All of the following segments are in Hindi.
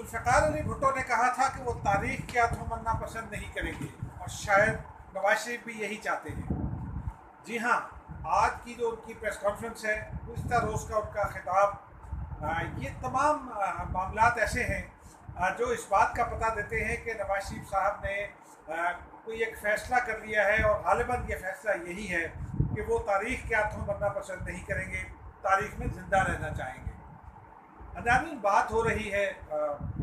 जुल्फ़िकार अली भुट्टो ने कहा था कि वो तारीख के हाथों मरना पसंद नहीं करेंगे और शायद नवाज शरीफ भी यही चाहते हैं। जी हाँ, आज की जो उनकी प्रेस कॉन्फ्रेंस है, गुज़िश्ता रोज़ का उनका खिताब, ये तमाम मामलात ऐसे हैं जो इस बात का पता देते हैं कि नवाज शरीफ साहब ने कोई एक फ़ैसला कर लिया है और ग़ालिबन ये फ़ैसला यही है कि वो तारीख़ के हाथों मरना पसंद नहीं करेंगे, तारीख़ में ज़िंदा रहना चाहेंगे। नाज़रीन, बात हो रही है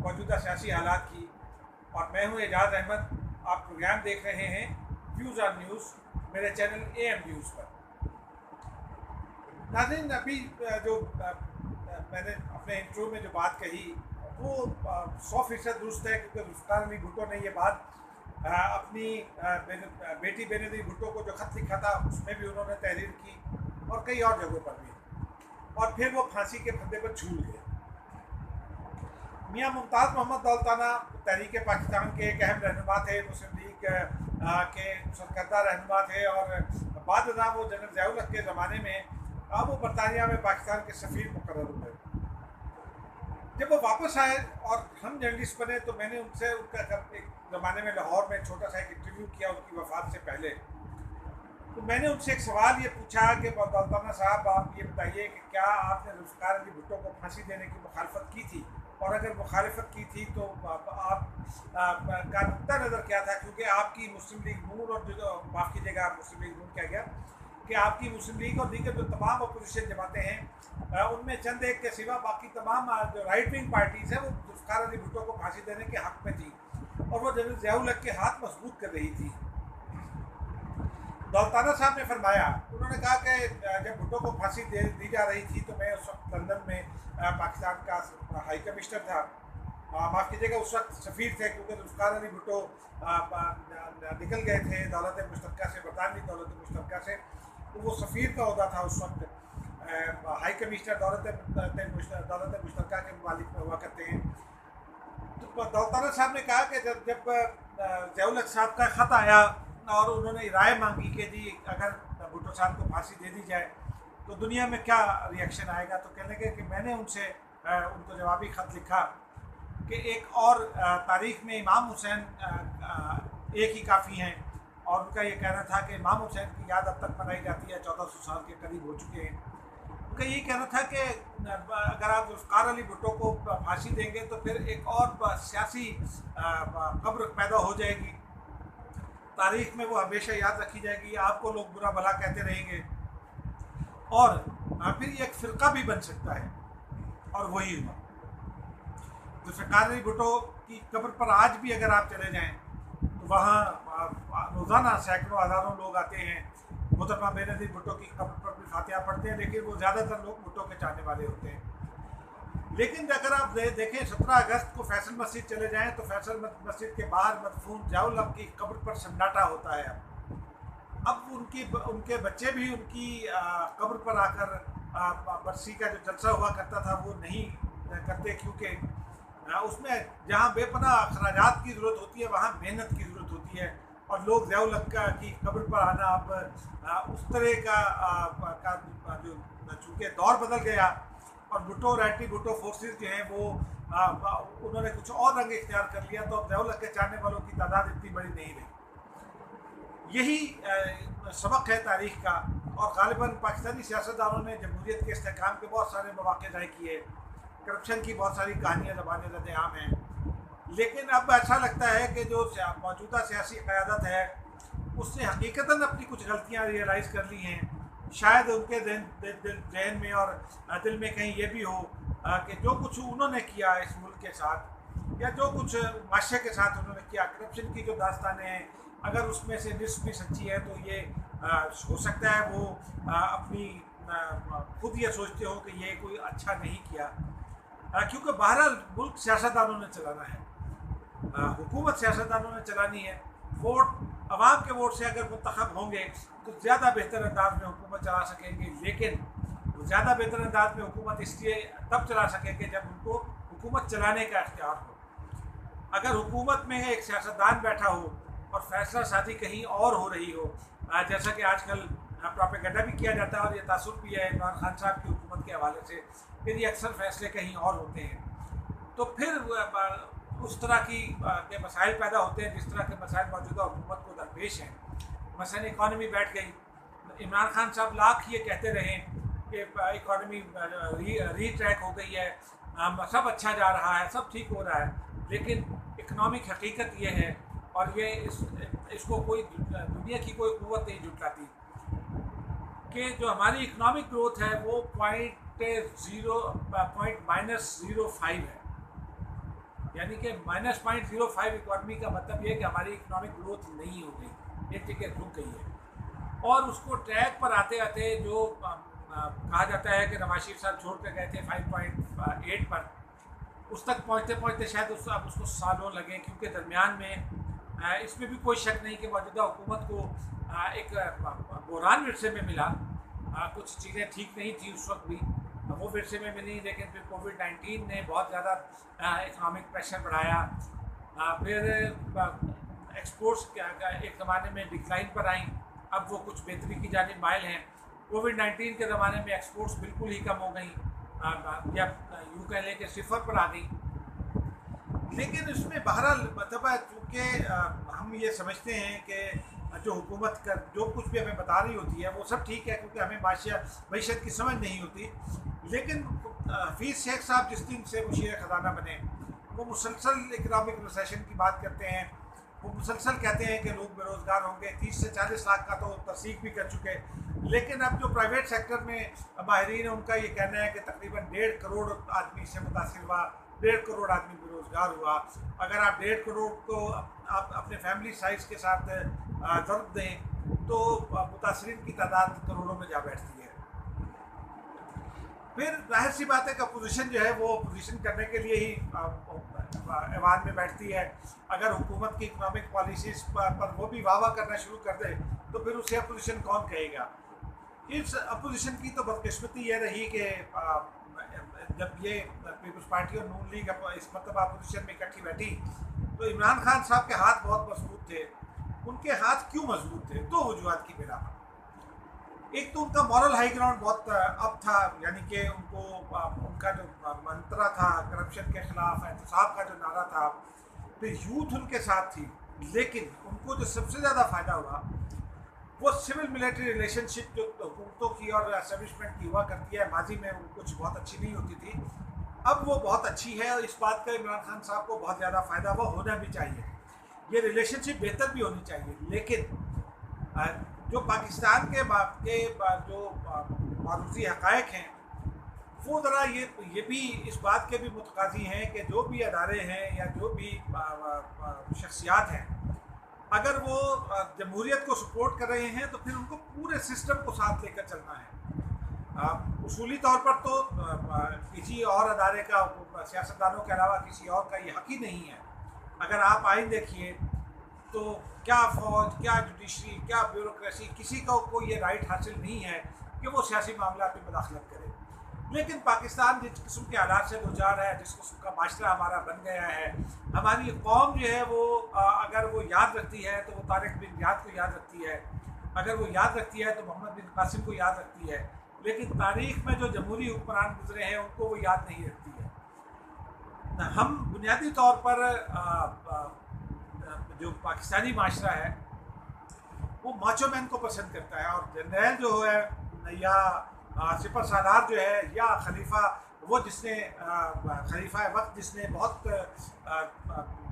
मौजूदा सियासी हालात की और मैं हूँ एजाज़ अहमद। आप प्रोग्राम देख रहे हैं व्यूज़ ऑन न्यूज़ मेरे चैनल AM न्यूज़ पर। नाज़रीन, अभी जो मैंने अपने इंट्रो में जो बात कही वो 100% दुरुस्त है, क्योंकि जुल्फ़िकार अली भुट्टो ने ये बात अपनी बेटी बेनज़ीर भुट्टो को जो ख़त लिखा था उसमें भी उन्होंने तहरीर की और कई और जगहों पर भी, और फिर वो फांसी के फंदे पर झूल गए। मियाँ मुमताज़ मोहम्मद दौलताना तहरीक पाकिस्तान के एक अहम रहनुमा थे, मुस्लिम लीग के सरकर्दा रहनुमा थे और बाद वो जनरल ज़िया उल हक़ के ज़माने में अब वो बरतानिया में पाकिस्तान के सफ़ीर मुकर्रर हुए। जब वो वापस आए और हम जर्नलिस्ट बने तो मैंने उनसे उनका एक ज़माने में लाहौर में छोटा सा एक इंटरव्यू किया उनकी वफ़ात से पहले। तो मैंने उनसे एक सवाल ये पूछा कि दौलताना साहब, आप ये बताइए कि क्या आपने जुल्फ़िकार अली भुट्टो को फांसी देने की मुखालफत की थी, और अगर मुखालफत की थी तो आप का नुक्ता नज़र क्या था, क्योंकि आपकी मुस्लिम लीग नून और जो माफ़ कीजिएगा मुस्लिम लीग नून क्या गया कि आपकी मुस्लिम लीग और दीगर जो तमाम अपोजिशन जमातें हैं उनमें चंद एक के सिवा बाकी तमाम जो राइट विंग पार्टीज़ हैं वो जुल्फ़िकार अली भुट्टो को फांसी देने के हक़ में थी और वो जनरल ज़िया उल हक़ के हाथ मजबूत कर रही थी। दौलताना साहब ने फरमाया, उन्होंने कहा कि जब भुट्टो को फांसी दी जा रही थी तो मैं उस वक्त लंदन में पाकिस्तान का हाई कमिश्नर था, माफ़ कीजिएगा उस वक्त सफ़ीर थे, क्योंकि जुल्फ़िकार अली भुट्टो निकल गए थे दौलत मुश्तरका से, बरतानवी दौलत मुश्तरका से, तो वो सफ़ीर का ओहदा था उस वक्त। हाई कमिश्नर दौलत मुश्तरका के मालिक में हुआ करते हैं। तो दौलताना साहब ने कहा कि जब ज़िया उल हक़ साहब का ख़त आया और उन्होंने राय मांगी कि जी अगर भुट्टो साहब को फांसी दे दी जाए तो दुनिया में क्या रिएक्शन आएगा, तो कहने लगे कि मैंने उनसे उनको जवाबी ख़त लिखा कि एक और तारीख़ में इमाम हुसैन एक ही काफ़ी हैं, और उनका ये कहना था कि इमाम हुसैन की याद अब तक मनाई जाती है, 1400 साल के करीब हो चुके हैं। उनका यही कहना था कि अगर आप जुल्फ़िकार अली भुट्टो को फांसी देंगे तो फिर एक और सियासी कब्र पैदा हो जाएगी, तारीख़ में वो हमेशा याद रखी जाएगी, आपको लोग बुरा भला कहते रहेंगे और फिर ये एक फ़िरका भी बन सकता है। और वही हुआ। जुल्फ़िकार अली भुट्टो की कब्र पर आज भी अगर आप चले जाएं तो वहाँ रोज़ाना सैकड़ों हज़ारों लोग आते हैं, मोहतरमा बेनज़ीर भुट्टो की कब्र पर भी फातिहा पढ़ते हैं, लेकिन वो ज़्यादातर लोग भुट्टो के चाहने वाले होते हैं। लेकिन अगर आप देखें 17 अगस्त को फैसल मस्जिद चले जाएं तो फैसल मस्जिद के बाहर मदफून ज़िया उल हक़ की कब्र पर सन्नाटा होता है। अब उनके बच्चे भी उनकी कब्र पर आकर बरसी का जो जलसा हुआ करता था वो नहीं करते, क्योंकि उसमें जहाँ बेपनाह अखराजात की ज़रूरत होती है वहाँ मेहनत की ज़रूरत होती है, और लोग ज़िया उल हक़ की कब्र पर आना अब उस तरह का जो चूँकि दौर बदल गया और भुट्टो और एंटी भुट्टो फोर्सेस जो हैं वो उन्होंने कुछ और रंग इख्तियार कर लिया, तो अब ज़िया उल हक़ के चाहने वालों की तादाद इतनी बड़ी नहीं रही। यही सबक है तारीख़ का, और ग़ालिबन पाकिस्तानी सियासतदानों ने जमहूरियत के इस्तेहकाम के बहुत सारे मौक़े ज़ाय किए, करप्शन की बहुत सारी कहानियाँ ज़बान रद्द-ए-आम हैं, लेकिन अब ऐसा लगता है कि जो मौजूदा सियासी क़यादत है उसने हकीकतन अपनी कुछ गलतियाँ रियलाइज़ कर ली हैं। शायद उनके जहन में और दिल में कहीं ये भी हो कि जो कुछ उन्होंने किया इस मुल्क के साथ या जो कुछ माशरे के साथ उन्होंने किया, करप्शन की जो दास्तानें हैं, अगर उसमें से निस्फ भी सच्ची है तो ये हो सकता है वो अपनी खुद ये सोचते हो कि ये कोई अच्छा नहीं किया, क्योंकि बहरहाल मुल्क सियासतदानों ने चलाना है, हुकूमत सियासतदानों ने चलानी है। वोट अवाम के वोट से अगर मुंतखब होंगे तो ज़्यादा बेहतर अंदाज में हुकूमत चला सकेंगे, लेकिन ज़्यादा बेहतर अंदाज में हुकूमत इसलिए तब चला सकेंगे जब उनको हुकूमत चलाने का इख्तियार हो। अगर हुकूमत में एक सियासतदान बैठा हो और फैसला साजी कहीं और हो रही हो, जैसा कि आजकल प्रोपेगेंडा भी किया जाता है और ये तासुर भी है इमरान खान साहब की हुकूमत के हवाले से, फिर ये अक्सर फैसले कहीं और होते हैं। तो फिर उस तरह के मसाइल पैदा होते हैं जिस तरह के मसाइल मौजूदा हुकूमत को दरपेश हैं। मसलन इकॉनमी बैठ गई। इमरान खान साहब लाख ये कहते रहे कि इकॉनमी रीट्रैक हो गई है, सब अच्छा जा रहा है, सब ठीक हो रहा है, लेकिन इकनॉमिक हकीकत ये है और ये इसको कोई दुनिया की कोई कुव्वत नहीं जुटाती कि जो हमारी इकनॉमिक ग्रोथ है वो -0.05 है। यानी कि -0.05 इकॉनमी का मतलब ये है कि हमारी इकनॉमिक ग्रोथ नहीं हो गई, एक जगह रुक गई है। और उसको ट्रैक पर आते आते जो कहा जाता है कि नवाज शरीफ साहब छोड़ कर गए थे 5.8 पर, उस तक पहुँचते पहुँचते शायद अब उसको सालों लगे, क्योंकि दरमियान में इसमें भी कोई शक नहीं कि मौजूदा हुकूमत को एक बहरान विरसे में मिला। कुछ चीज़ें ठीक नहीं थी उस वक्त भी, वो विरसे में मिली, लेकिन फिर कोविड-19 ने बहुत ज़्यादा इकनॉमिक प्रेशर बढ़ाया। फिर एक्सपोर्ट्स एक ज़माने में डिक्लाइन पर आई, अब वो कुछ बेहतरी की जानिब माइल हैं। कोविड-19 के ज़माने में एक्सपोर्ट्स बिल्कुल ही कम हो गई, या यूँ कह लें कि सिफर पर आ गई। लेकिन इसमें बहरहाल मतलब चूँकि हम ये समझते हैं कि जो हुकूमत का जो कुछ भी हमें बता रही होती है वो सब ठीक है, क्योंकि हमें मईशत की समझ नहीं होती। लेकिन हफीज़ शेख साहब जिस दिन से वज़ीर ख़ज़ाना बने, वो मुसलसल इकनॉमिक रिसेशन की बात करते हैं। वो मुसलसल कहते हैं कि लोग बेरोज़गार होंगे, 30 से 40 लाख का तो तस्दीक भी कर चुके। लेकिन अब जो प्राइवेट सेक्टर में माहिरीन है उनका ये कहना है कि तकरीबन 1.5 करोड़ आदमी से मुतासिर हुआ, 1.5 करोड़ आदमी बेरोज़गार हुआ। अगर आप 1.5 करोड़ को आप अपने फैमिली साइज़ के साथ ज़रब दें तो मुतासरीन की तादाद करोड़ों में जा बैठती है। फिर जाहिर सी बात है कि अपोजिशन जो है वो अपोजिशन करने के लिए ही ऐवान में बैठती है। अगर हुकूमत की इकनॉमिक पॉलिसीज़ पर वो भी वाह करना शुरू कर दे तो फिर उसे अपोजिशन कौन कहेगा। इस अपोजिशन की तो बदकिस्मती ये रही कि जब ये पीपल्स पार्टी और नून लीग इस मतलब अपोजिशन में इकट्ठी बैठी तो इमरान खान साहब के हाथ बहुत मजबूत थे। उनके हाथ क्यों मजबूत थे? दो वजूहत की बिना पर। एक तो उनका मॉरल हाई ग्राउंड बहुत अप था, यानी कि उनको उनका जो मंत्रा था करप्शन के खिलाफ, एहतसाब का जो नारा था, फिर यूथ उनके साथ थी। लेकिन उनको जो सबसे ज़्यादा फ़ायदा हुआ वो सिविल मिलिट्री रिलेशनशिप जो हुकूमतों की और एस्टेब्लिशमेंट की हुआ करती है, माजी में वो कुछ बहुत अच्छी नहीं होती थी, अब वो बहुत अच्छी है। और इस बात का इमरान खान साहब को बहुत ज़्यादा फ़ायदा वो होना भी चाहिए, ये रिलेशनशिप बेहतर भी होनी चाहिए। लेकिन जो पाकिस्तान के जो मारूजी हक़ाइक़ हैं वो ज़रा ये भी इस बात के भी मुतकाज़ी हैं कि जो भी अदारे हैं या जो भी शख्सियात हैं, अगर वो जमहूरियत को सपोर्ट कर रहे हैं तो फिर उनको पूरे सिस्टम को साथ लेकर चलना है। उसूली तौर पर तो किसी और अदारे का, सियासतदानों के अलावा किसी और का ये हक़ ही नहीं है। अगर आप आइन देखिए तो क्या फ़ौज, क्या जुडिशरी, क्या ब्यूरोक्रेसी, किसी को ये राइट हासिल नहीं है कि वो सियासी मामलात में मुदाखलत करे। लेकिन पाकिस्तान जिस किस्म के हालात से गुजार है, जिस किस्म का माशरा हमारा बन गया है, हमारी कौम जो है वो अगर वो याद रखती है तो वो तारिक बिन ज़ियाद को याद रखती है, अगर वो याद रखती है तो मोहम्मद बिन कासिम को याद रखती है। लेकिन तारीख़ में जो जमहूरी हुक्मरान गुजरे हैं उनको वो याद नहीं रखती है। हम बुनियादी तौर पर जो पाकिस्तानी माशरा है वो माचो मैन को पसंद करता है, और जनरल जो है या सिपर सालार जो है या खलीफा, वो जिसने खलीफा वक्त जिसने बहुत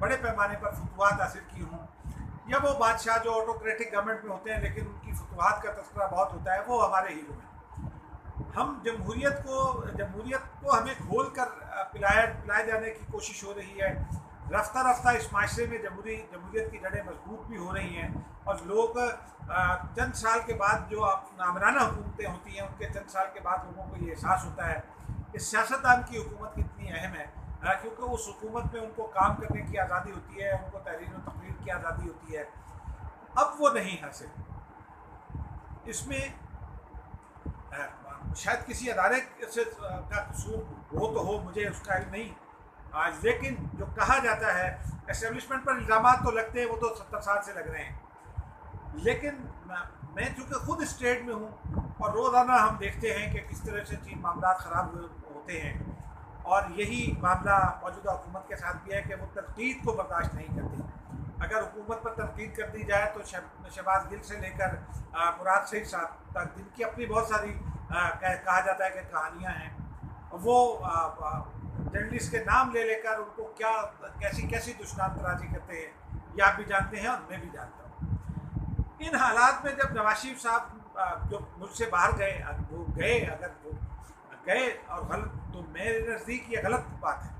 बड़े पैमाने पर फतवाहत हासिल की हों, या वो बादशाह जो ऑटोक्रेटिक गवर्नमेंट में होते हैं लेकिन उनकी फतवाहत का तस्करा बहुत होता है, वो हमारे हीरो हैं। हम जमहूरियत को हमें घोल कर पिलाए जाने की कोशिश हो रही है। रफ्ता रफ्ता इस माशरे में जमहूरियत की जड़ें मजबूत भी हो रही हैं, और लोग चंद साल के बाद जो नामराना हुकूमतें होती हैं उनके चंद साल के बाद लोगों को ये एहसास होता है कि सियासतदान की हुकूमत कितनी अहम है, क्योंकि उस हुकूमत में उनको काम करने की आज़ादी होती है, उनको तहरीर व तकरीर की आज़ादी होती है। अब वो नहीं हासिल। इसमें शायद किसी अदारे से का कसूर हो तो हो, मुझे उसका इल्म नहीं आज, लेकिन जो कहा जाता है एस्टेब्लिशमेंट पर इल्ज़ामात तो लगते हैं, वो तो 70 साल से लग रहे हैं। लेकिन मैं चूँकि खुद स्टेट में हूँ और रोज़ाना हम देखते हैं कि किस तरह से चीज़ मामला ख़राब होते हैं, और यही मामला मौजूदा हुकूमत के साथ भी है कि वो तनकीद को बर्दाश्त नहीं करती। अगर हुकूमत पर तनकीद कर दी जाए तो शहबाज गिल से लेकर मुराद सईद साहब तक, जिनकी अपनी बहुत सारी कहा जाता है कि कहानियाँ हैं, वो जर्नलिस्ट के नाम ले लेकर उनको क्या कैसी कैसी दुश्मन तराजी करते हैं, ये आप भी जानते हैं और मैं भी जानता हूँ। इन हालात में जब नवाज शरीफ साहब जो मुल्क से बाहर गए, वो गए, अगर वो गए और गलत, तो मेरे नज़दीक ये गलत बात है।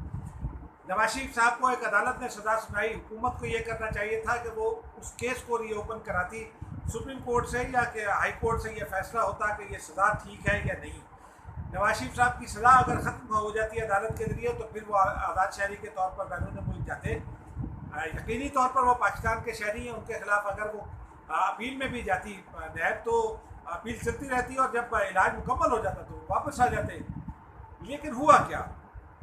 नवाज शरीफ साहब को एक अदालत ने सज़ा सुनाई, हुकूमत को ये करना चाहिए था कि वो उस केस को रीओपन कराती सुप्रीम कोर्ट से या कि हाई कोर्ट से, ये फैसला होता कि ये सज़ा ठीक है या नहीं। नवाज शरीफ साहब की सज़ा अगर ख़त्म हो जाती है अदालत के ज़रिए, तो फिर वो आज़ाद शहरी के तौर पर बैरून मुल्क जाते। यकीनी तौर पर वो पाकिस्तान के शहरी हैं, उनके खिलाफ अगर वो अपील में भी जाती नैब, तो अपील चलती रहती और जब इलाज मुकम्मल हो जाता तो वापस आ जाते। लेकिन हुआ क्या,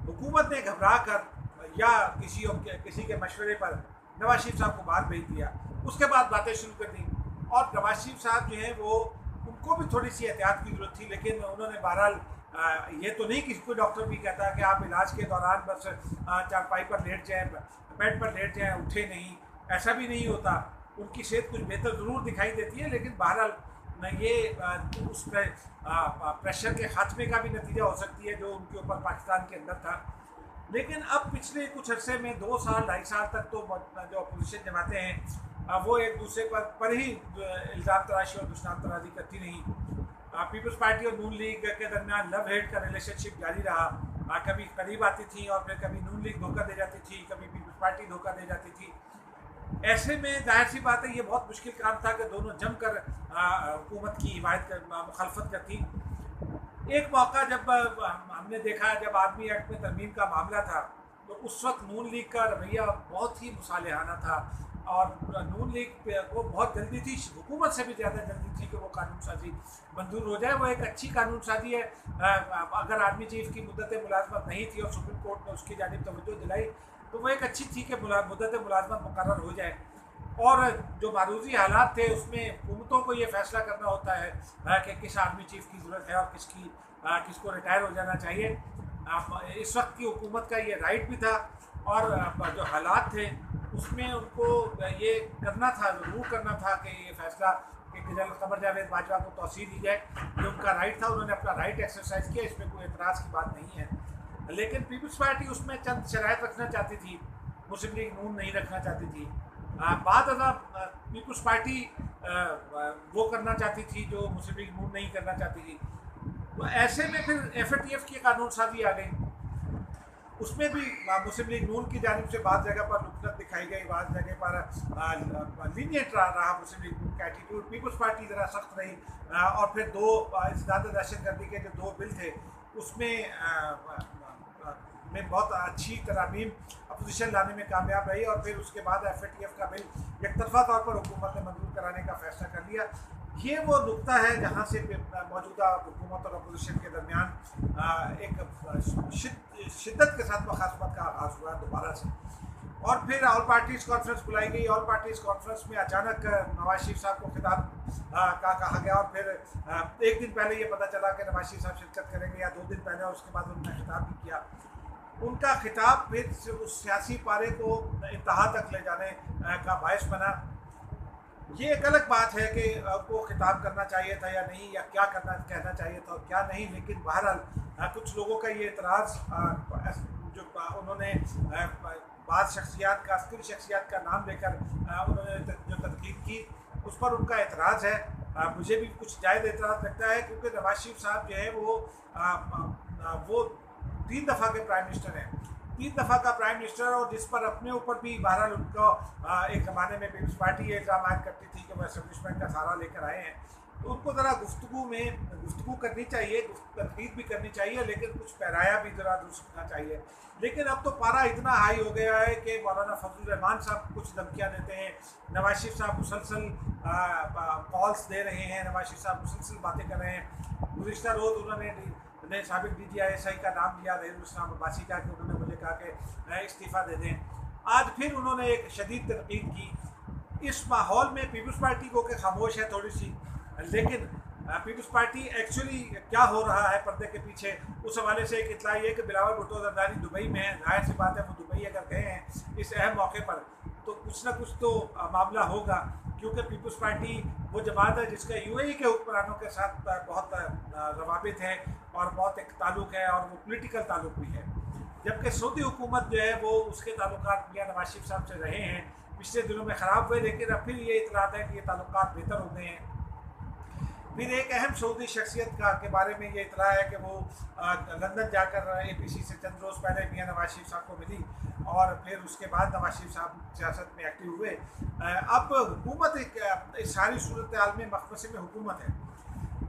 हुकूमत ने घबरा कर या किसी के मशवरे पर नवाज शरीफ साहब को बाहर भेज दिया। उसके बाद बातें शुरू कर दी और नवाज शरीफ साहब जो हैं वो, उनको भी थोड़ी सी एहतियात की जरूरत थी, लेकिन उन्होंने बहरहाल ये तो नहीं, किसी को डॉक्टर भी कहता है कि आप इलाज के दौरान बस चारपाई पर लेट जाएँ, बेड पर लेट जाएँ, उठे नहीं, ऐसा भी नहीं होता। उनकी सेहत कुछ बेहतर ज़रूर दिखाई देती है, लेकिन बहरहाल ये उस प्रेशर के खात्मे का भी नतीजा हो सकती है जो उनके ऊपर पाकिस्तान के अंदर था। लेकिन अब पिछले कुछ अरसे में 2 साल 2.5 साल तक तो जो अपोजिशन जमातें हैं वो एक दूसरे पर ही इल्ज़ाम तराशी और दुश्मन तराजी करती रहीं। पीपल्स पार्टी और नून लीग के दरमियान लव हेट का रिलेशनशिप जारी रहा। कभी करीब आती थी और फिर कभी नून लीग धोखा दे जाती थी, कभी पीपल्स पार्टी धोखा दे जाती थी। ऐसे में जाहिर सी बात है ये बहुत मुश्किल काम था कि दोनों जमकर हुकूमत की हिमायत मुखालफत करती। एक मौका जब हमने देखा, जब आर्मी एक्ट में तरमीम का मामला था, तो उस वक्त नून लीग का रवैया बहुत ही मुसालिहाना था और नून लीग को बहुत जल्दी थी, हुकूमत से भी ज़्यादा जल्दी थी कि वो कानून साजी मंजूर हो जाए। वो एक अच्छी कानून साजी है। अगर आर्मी चीफ की मुद्दत मुलाजमत नहीं थी और सुप्रीम कोर्ट ने उसकी जानिब तवज्जो दिलाई, तो वो एक अच्छी थी कि मुद्दत मुलाजमत मुकर्रर हो जाए। और जो मारूजी हालात थे उसमें हुकूमतों को ये फैसला करना होता है कि किस आर्मी चीफ की ज़रूरत है और किसको रिटायर हो जाना चाहिए। इस वक्त की हुकूमत का ये राइट भी था और जो हालात थे उसमें उनको ये करना था, ज़रूर करना था कि ये फैसला कि जनरल कमर जावेद बाजवा को तौसीह दी जाए। ये उनका राइट था, उन्होंने अपना राइट एक्सरसाइज किया, इसमें कोई एतराज़ की बात नहीं है। लेकिन पीपल्स पार्टी उसमें चंद शराइत रखना चाहती थी, मुस्लिम लीग नून नहीं रखना चाहती थी। बाद पीपल्स पार्टी वो करना चाहती थी जो मुस्लिम लीग नून नहीं करना चाहती थी। तो ऐसे में फिर FATF की कानून साजी आ गई। उसमें भी मुस्लिम लीग नून की जानिब से बाद जगह पर नुकत दिखाई गई, बाद जगह पर लीनियंट रहा मुस्लिम लीग नून का एटीट्यूड। पीपल्स पार्टी ज़रा सख्त रही और फिर ज़्यादा दहशतगर्दी के जो 2 बिल थे उसमें बहुत अच्छी तरमीम अपोजिशन लाने में कामयाब रही और फिर उसके बाद FATF का बिल एकतरफा तौर पर हुकूमत ने मंजूर कराने का फैसला कर लिया। ये वो नुकता है जहाँ से मौजूदा हुकूमत और अपोजिशन के दरमियान एक शिद्दत के साथ मुखासमत का आगाज़ हुआ दोबारा से। और फिर ऑल पार्टीज़ कॉन्फ्रेंस बुलाई गई। ऑल पार्टीज़ कॉन्फ्रेंस में अचानक नवाज शरीफ साहब को खिताब का कहा गया और फिर 1 दिन पहले ये पता चला कि नवाज शरीफ साहब शिरकत करेंगे या 2 दिन पहले, और उसके बाद उन्होंने खिताब भी किया। उनका खिताब फिर उस सियासी पारे को इंतहा तक ले जाने का बायस बना। ये एक अलग बात है कि वो खिताब करना चाहिए था या नहीं, या क्या कहना चाहिए था और क्या नहीं। लेकिन बहरहाल कुछ लोगों का ये एतराज़, जो उन्होंने बाद शख्सियात का, अस्करी शख्सियात का नाम लेकर उन्होंने जो तनकीद की, उस पर उनका एतराज़ है। मुझे भी कुछ जायज़ एतराज़ लगता है, क्योंकि नवाज शरीफ साहब जो है वो 3 दफ़ा के प्राइम मिनिस्टर हैं, 3 दफ़ा का प्राइम मिनिस्टर, और जिस पर अपने ऊपर भी बहरहाल उनको एक ज़माने में पीपल्स पार्टी ये इल्ज़ाम आयद करती थी कि वो एस्टेब्लिशमेंट का सहारा लेकर आए हैं। तो उनको ज़रा गुफ्तगू करनी चाहिए, तनकीद भी करनी चाहिए, लेकिन कुछ पैराया भी ज़रा दूसरा चाहिए। लेकिन अब तो पारा इतना हाई हो गया है कि मौलाना फजलुर रहमान साहब कुछ धमकियाँ देते हैं, नवाज शरीफ साहब मुसलसल कॉल्स दे रहे हैं, नवाज शरीफ साहब मुसलसल बातें कर रहे हैं। गुज़िश्ता रोज़ उन्होंने साबिक DGI का नाम लिया, रहीम इस्लाम अब्बासी का, कि उन्होंने मुझे कहा कि इस्तीफ़ा दे दें। आज फिर उन्होंने एक शदीद तनकीद की। इस माहौल में पीपल्स पार्टी को के खामोश है थोड़ी सी, लेकिन पीपल्स पार्टी एक्चुअली क्या हो रहा है पर्दे के पीछे, उस हवाले से एक इतला ये कि बिलावल भुट्टो जरदारी दुबई में है। जाहिर सी बात है वो दुबई अगर गए हैं इस अहम मौके पर तो कुछ ना कुछ तो मामला होगा, क्योंकि पीपल्स पार्टी वो जमात है जिसका यूएई के हुक्मरानों के साथ बहुत रवाबित है और बहुत एक ताल्लुक है और वो पॉलिटिकल ताल्लुक भी है। जबकि सऊदी हुकूमत जो है वो उसके ताल्लुकात मियां नवाज शरीफ साहब से रहे हैं, पिछले दिनों में ख़राब हुए, लेकिन अब फिर ये इतलात है कि ये ताल्लुकात बेहतर हो गए हैं। फिर एक अहम सऊदी शख्सियत के बारे में ये इतला है कि वो लंदन जाकर APC से चंद रोज़ पहले मियां नवाज शरीफ साहब को मिली और फिर उसके बाद नवाज शरीफ साहब सियासत में एक्टिव हुए। अब हुकूमत इस सारी सूरत हाल में मखमसे में हुकूमत है।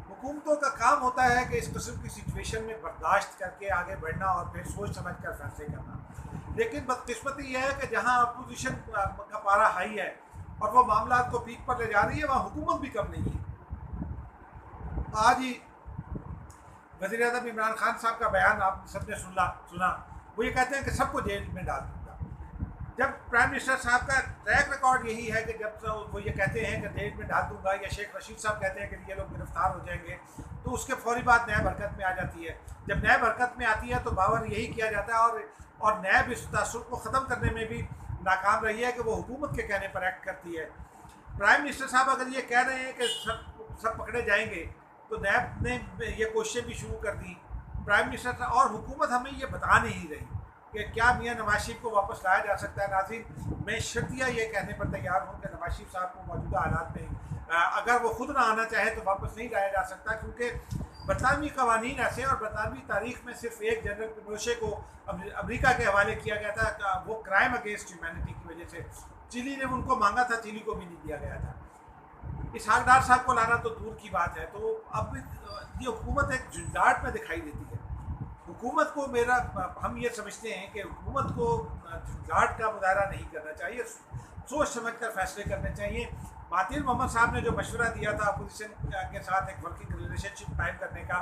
हुकूमतों का काम होता है कि इस किस्म की सिचुएशन में बर्दाश्त करके आगे बढ़ना और फिर सोच समझ कर फैसले करना। लेकिन बदकिस्मती यह है कि जहाँ अपोजिशन का पारा हाई है और वो मामला को पीक पर ले जा रही है, वहाँ हुकूमत भी कम नहीं है। आज ही वज़ीर आज़म इमरान खान साहब का बयान आप सबने सुना। वो ये कहते हैं कि सबको जेल में डाल दूंगा, जब प्राइम मिनिस्टर साहब का ट्रैक रिकॉर्ड यही है कि जब वो ये कहते हैं कि जेल में डाल दूंगा, या शेख रशीद साहब कहते हैं कि ये लोग गिरफ्तार हो जाएंगे, तो उसके फौरी बाद नैब हरकत में आ जाती है। जब नैब हरकत में आती है तो बावर यही किया जाता है और नैब इस तासुर को ख़त्म करने में भी नाकाम रही है कि वो हुकूमत के कहने पर एक्ट करती है। प्राइम मिनिस्टर साहब अगर ये कह रहे हैं कि सब पकड़े जाएंगे, तो नैब ने ये कोशिशें भी शुरू कर दी। प्राइम मिनिस्टर और हुकूमत हमें ये बता नहीं रही कि क्या मियां नवाज शरीफ को वापस लाया जा सकता है। नाज़रीन, मैं शर्तिया ये कहने पर तैयार हूँ कि नवाज शरीफ साहब को मौजूदा हालात में अगर वो खुद ना आना चाहे तो वापस नहीं लाया जा सकता, क्योंकि बरतानवी कवानीन ऐसे हैं और बरतानवी तारीख में सिर्फ एक जनरल पिनोशे को अमेरिका के हवाले किया गया था, वो क्राइम अगेंस्ट ह्यूमैनिटी की वजह से। चिली ने उनको मांगा था, चिली को भी नहीं दिया गया था। इसहाकडार साहब को लाना तो दूर की बात है। तो अब ये हुकूमत एक झुंझलाहट में दिखाई देती है। हुकूमत को हम ये समझते हैं कि हुकूमत को झुंझलाहट का मुजाहरा नहीं करना चाहिए, सोच समझ कर फैसले करने चाहिए। महातिर मोहम्मद साहब ने जो मशवरा दिया था अपोजिशन के साथ एक वर्किंग रिलेशनशिप कायम करने का,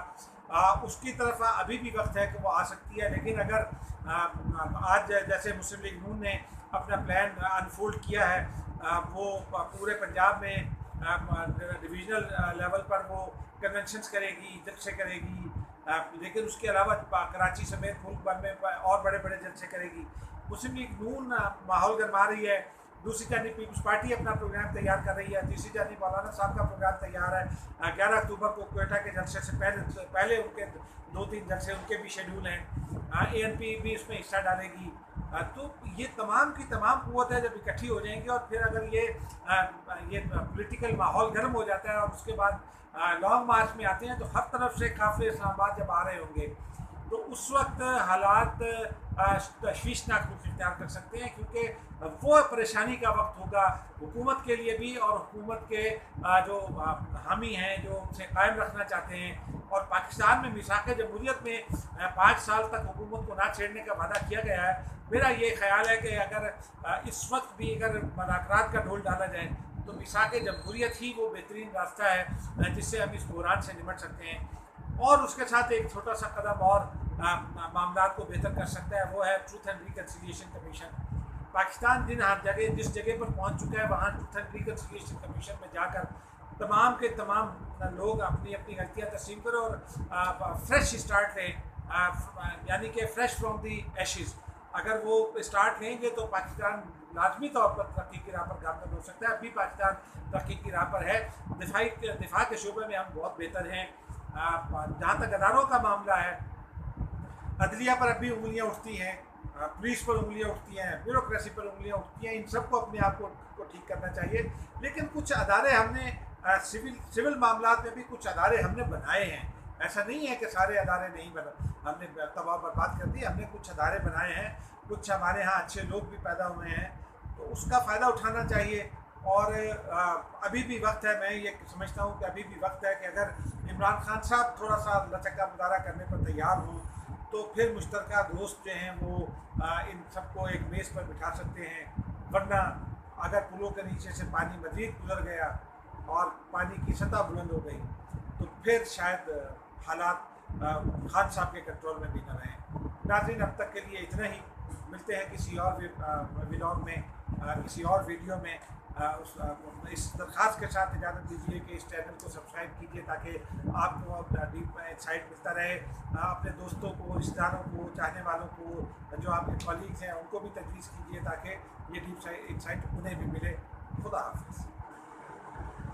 उसकी तरफ अभी भी वक्त है कि वो आ सकती है। लेकिन अगर आज जैसे मुस्लिम लीग नून ने अपना प्लान अनफोल्ड किया है, वो पूरे पंजाब में डिवीज़नल लेवल पर वो कन्वेंशंस करेगी, जलसे करेगी, लेकिन उसके अलावा कराची समेत मुल्क भर में और बड़े बड़े जलसे करेगी। मुस्लिम लीग नून माहौल गरमा रही है, दूसरी जानी पीपल्स पार्टी अपना प्रोग्राम तैयार कर रही है, तीसरी जानी मौलाना साहब का प्रोग्राम तैयार है। 11 अक्टूबर को क्वेटा के जलसे से पहले उनके 2-3 जलसे उनके भी शेड्यूल हैं। ANP भी इसमें हिस्सा डालेगी। तो ये तमाम की तमाम कुव्वत है जब इकट्ठी हो जाएंगी और फिर अगर ये पॉलिटिकल माहौल गर्म हो जाता है और उसके बाद लॉन्ग मार्च में आते हैं, तो हर तरफ से काफ़िले इस्लामाबाद जब आ रहे होंगे तो उस वक्त हालात तशवीशनाक रुख इख्तियार कर सकते हैं, क्योंकि वो परेशानी का वक्त होगा हुकूमत के लिए भी और हुकूमत के जो हामी हैं जो उसे कायम रखना चाहते हैं। और पाकिस्तान में मिसाक जमहूरियत में 5 साल तक हुकूमत को ना छेड़ने का वादा किया गया है। मेरा ये ख्याल है कि अगर इस वक्त भी अगर मुज़ाकरात का ढोल डाला जाए तो मिसाक जमहूरियत ही वो बेहतरीन रास्ता है जिससे हम इस बहरान से निपट सकते हैं। और उसके साथ एक छोटा सा कदम और मामला को बेहतर कर सकता है, वो है truth and reconciliation commission. Pakistan जिस जगह पर पहुंच चुका है, वहाँ ट्रूथ एंड रिकन्सिलिएशन कमीशन में जाकर तमाम के तमाम लोग अपनी अपनी गलतियाँ तस्लीम करें और फ्रेश स्टार्ट लें, यानी कि फ्रेश फ्रॉम दी एशेज़। अगर वो स्टार्ट लेंगे तो पाकिस्तान लाजमी तौर पर तरक्की की राह पर गामजन हो सकता है। अभी पाकिस्तान तरक्की की राह पर है, दिफा के शोबे में हम बहुत बेहतर हैं। जहाँ तक अदारों का मामला है, अदलिया पर अभी उंगलियाँ उठती हैं, पुलिस पर उंगलियाँ उठती हैं, ब्यूरोक्रेसी पर उंगलियाँ उठती हैं। इन सब को अपने आप को ठीक करना चाहिए। लेकिन कुछ अदारे हमने सिविल मामलात में भी कुछ अदारे हमने बनाए हैं। ऐसा नहीं है कि सारे अदारे नहीं हमने तबाह बर्बाद कर दी। हमने कुछ अदारे बनाए हैं, कुछ हमारे यहाँ अच्छे लोग भी पैदा हुए हैं, तो उसका फ़ायदा उठाना चाहिए। और अभी भी वक्त है, मैं ये समझता हूँ कि अभी भी वक्त है कि अगर इमरान खान साहब थोड़ा सा लचक का मुजाहरा करने पर तैयार हों तो फिर मुश्तरका दोस्त जो हैं वो इन सबको एक मेज़ पर बिठा सकते हैं। वरना अगर पुलों के नीचे से पानी मज़ीद गुजर गया और पानी की सतह बुलंद हो गई तो फिर शायद हालात खान साहब के कंट्रोल में भी न रहें। नाज़रीन, अब तक के लिए इतना ही। मिलते हैं किसी और व्लॉग में, किसी और वीडियो में। इस दरख्वास्त के साथ इजाज़त दीजिए कि इस चैनल को सब्सक्राइब कीजिए ताकि आपको डीप इंसाइट मिलता रहे। अपने दोस्तों को, रिश्तेदारों को, चाहने वालों को, जो आपके कॉलीग्स हैं उनको भी तजवीज़ कीजिए ताकि ये डीप इंसाइट उन्हें भी मिले। खुदा हाफ़िज़।